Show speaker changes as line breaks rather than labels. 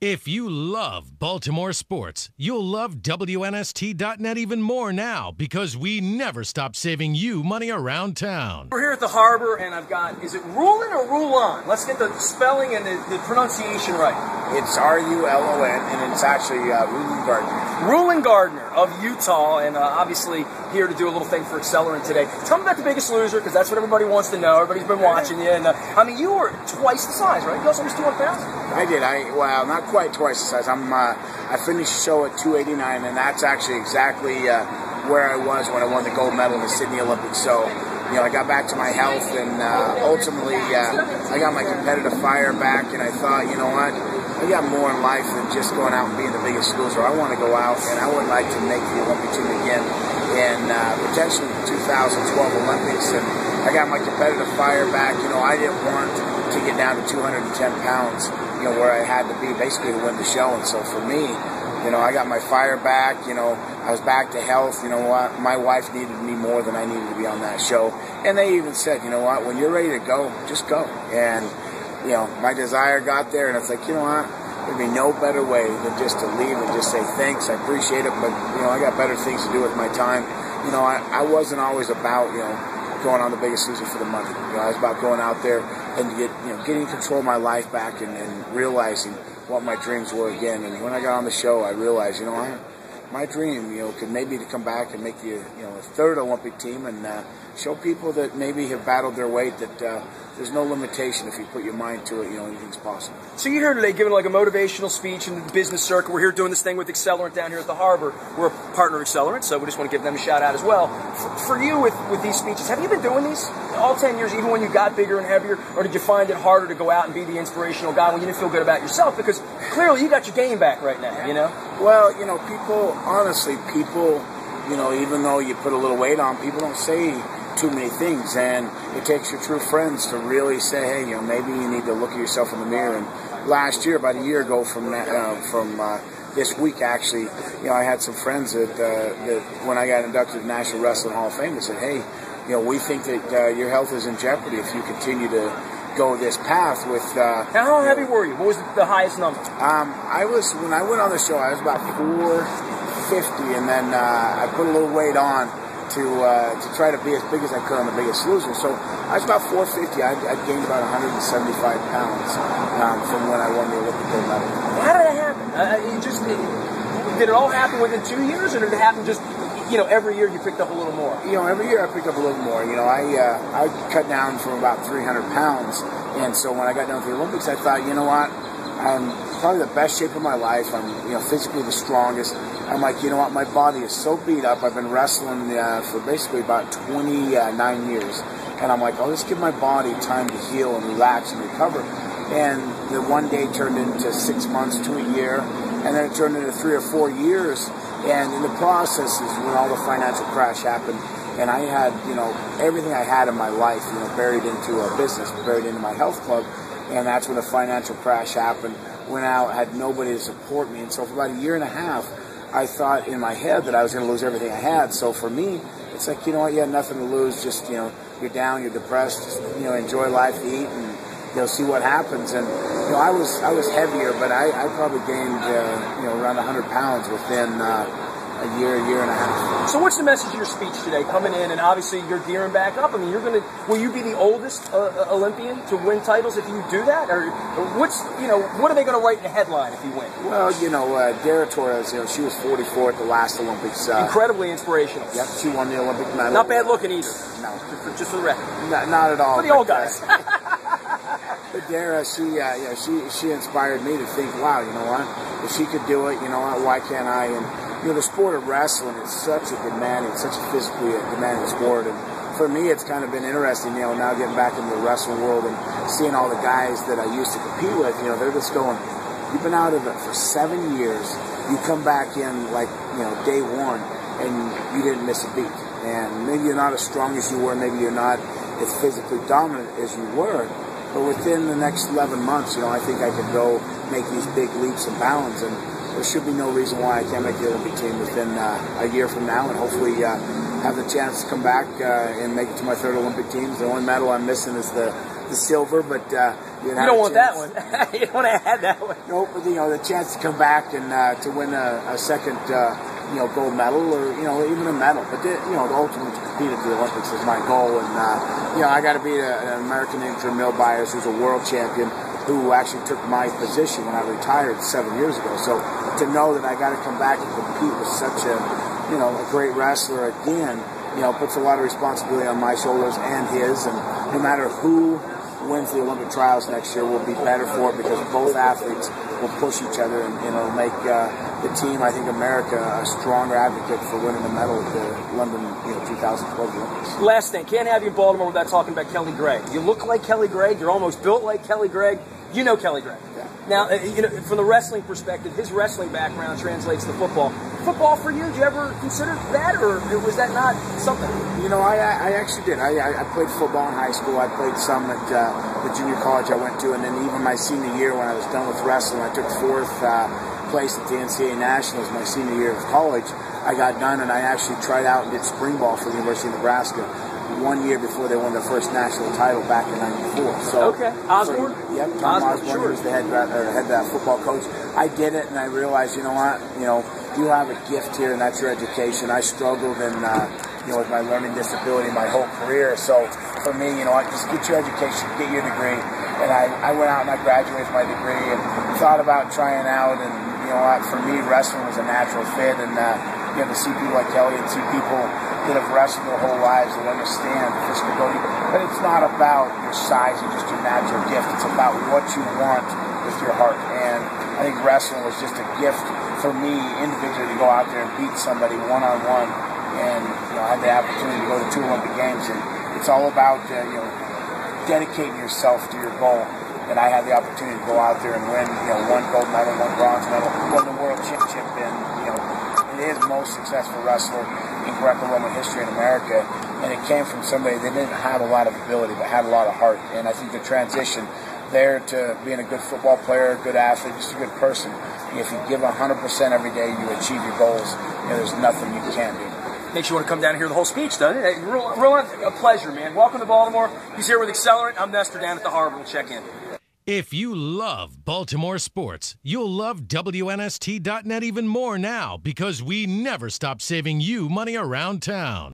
If you love Baltimore sports, you'll love WNST.net even more now because we never stop saving you money around town.
We're here at the harbor, and I've got, is it Rulon or Rulon? Let's get the spelling and the pronunciation right.
It's R-U-L-O-N, and it's actually Rulon Gardner.
Rulon Gardner of Utah, and obviously here to do a little thing for Accelerent today. Tell me about The Biggest Loser, because that's what everybody wants to know. Everybody's been watching you, and I mean, you were twice the size, right? You also was 200 pounds?
I did. Well, not quite twice the size. I finished the show at 289, and that's actually exactly where I was when I won the gold medal in the Sydney Olympics. So, you know, I got back to my health, and ultimately I got my competitive fire back, and I thought, you know what, I got more in life than just going out and being the biggest loser. I want to go out, and I would like to make the Olympic team again, and potentially the 2012 Olympics, and I got my competitive fire back. You know, I didn't want to get down to 210 pounds, you know, where I had to be basically to win the show. And so for me, you know, I got my fire back, you know, I was back to health. You know what, my wife needed me more than I needed to be on that show. And they even said, you know what, when you're ready to go, just go. And, you know, my desire got there, and it's like, you know what, there'd be no better way than just to leave and just say thanks, I appreciate it, but, you know, I got better things to do with my time. You know, I wasn't always about, you know, going on The Biggest Loser for the money. You know, I was about going out there and getting control of my life back, and realizing what my dreams were again. And when I got on the show, I realized, you know, my dream, you know, could maybe to come back and make the, you know, a third Olympic team, and show people that maybe have battled their weight that there's no limitation if you put your mind to it. You know, anything's possible.
So you're here today giving like a motivational speech in the business circle. We're here doing this thing with Accelerent down here at the harbor. We're a partner of Accelerent, so we just want to give them a shout out as well. For you with these speeches, have you been doing these all 10 years, even when you got bigger and heavier, or did you find it harder to go out and be the inspirational guy when you didn't feel good about yourself? Because clearly you got your game back right now, you know?
Well, you know, honestly, you know, even though you put a little weight on, people don't say too many things, and it takes your true friends to really say, hey, you know, maybe you need to look at yourself in the mirror. And last year, about a year ago from this week, actually, you know, I had some friends that when I got inducted to the National Wrestling Hall of Fame, they said, hey, you know, we think that your health is in jeopardy if you continue to go this path with.
How heavy were you? What was the highest number?
When I went on the show, I was about 450, and then I put a little weight on to try to be as big as I could on The Biggest Loser. So I was about 450. I'd gained about 175 pounds from when I won the Olympic gold medal.
How did that happen? Did it all happen within 2 years, or did it happen just, you know, every year you picked up a little more?
You know, every year I picked up a little more. You know, I cut down from about 300 pounds, and so when I got down to the Olympics, I thought, you know what, I'm probably the best shape of my life. I'm, you know, physically the strongest. I'm like, you know what, my body is so beat up. I've been wrestling for basically about 29 years, and I'm like, I'll just give my body time to heal and relax and recover. And the one day turned into 6 months to a year, and then it turned into 3 or 4 years. And in the process is when all the financial crash happened, and I had, you know, everything I had in my life, you know, buried into a business, buried into my health club, and that's when the financial crash happened. Went out, had nobody to support me, and so for about a year and a half, I thought in my head that I was going to lose everything I had. So for me, it's like, you know what, you had nothing to lose. Just, you know, you're down, you're depressed. Just, you know, enjoy life, eat, and, you know, see what happens. And, you know, I was heavier, but I probably gained, you know, around 100 pounds within a year and a half.
So what's the message of your speech today? Coming in, and obviously you're gearing back up. I mean, will you be the oldest Olympian to win titles if you do that? Or what are they going to write in the headline if you win?
Well, you know, Dara Torres, you know, she was 44 at the last Olympics.
Incredibly inspirational.
Yep, she won the Olympic medal.
Not bad looking either.
No.
Just for the record.
Not at all.
For the old guys.
But Dara, she inspired me to think, wow, you know what? If she could do it, you know what? Why can't I? And you know, the sport of wrestling is such a physically demanding sport, and for me, it's kind of been interesting, you know, now getting back into the wrestling world and seeing all the guys that I used to compete with. You know, they're just going, you've been out of it for 7 years. You come back in like, you know, day one, and you didn't miss a beat. And maybe you're not as strong as you were, maybe you're not as physically dominant as you were, but within the next 11 months, you know, I think I could go make these big leaps and bounds, and there should be no reason why I can't make the Olympic team within a year from now, and hopefully have the chance to come back and make it to my third Olympic team. The only medal I'm missing is the silver, but
You don't want that one. You don't want to add that one.
Nope, but the chance to come back and to win a second, gold medal or even a medal. But ultimately to compete at the Olympics is my goal. And I got to beat an American named Jamil Byers, who's a world champion, who actually took my position when I retired 7 years ago. So to know that I got to come back and compete with such a great wrestler again, puts a lot of responsibility on my shoulders and his. And no matter who wins the Olympic trials next year, we'll be better for it because both athletes will push each other and it'll make the team, I think America, a stronger advocate for winning a medal at the London 2012 Olympics.
Last thing, can't have you in Baltimore without talking about Kelly Gregg. You look like Kelly Gregg. You're almost built like Kelly Gregg. You know Kelly Gregg.
Yeah.
Now, from the wrestling perspective, his wrestling background translates to football. Football for you, did you ever consider that, or was that not something?
I actually did. I played football in high school. I played some at the junior college I went to, and then even my senior year when I was done with wrestling, I took fourth place at the NCAA Nationals my senior year of college. I got done, and I actually tried out and did spring ball for the University of Nebraska 1 year before they won their first national title back in '94. So
okay, Osborne.
Yep, Tom Osborne,
sure.
was the head football coach. I did it, and I realized, you have a gift here, and that's your education. I struggled with my learning disability my whole career. So for me, just get your education, get your degree. And I went out and I graduated with my degree and thought about trying out. And for me, wrestling was a natural fit. And to see people like Kelly and see people that have wrestled their whole lives and understand the physical ability. But it's not about your size and just your natural gift. It's about what you want with your heart. And I think wrestling was just a gift for me individually to go out there and beat somebody one-on-one. And I had the opportunity to go to 2 Olympic Games. And it's all about dedicating yourself to your goal. And I had the opportunity to go out there and win, 1 gold medal, 1 bronze medal, won the world championship, and it is the most successful wrestler in greco-roman history in America. And it came from somebody that didn't have a lot of ability, but had a lot of heart. And I think the transition there to being a good football player, a good athlete, just a good person. If you give 100% every day, you achieve your goals. There's nothing you can't do.
Makes you want to come down and hear the whole speech, doesn't it? Hey, Rulon, a pleasure, man. Welcome to Baltimore. He's here with Accelerent. I'm Nestor down at the Harbor. We'll check in.
If you love Baltimore sports, you'll love WNST.net even more now because we never stop saving you money around town.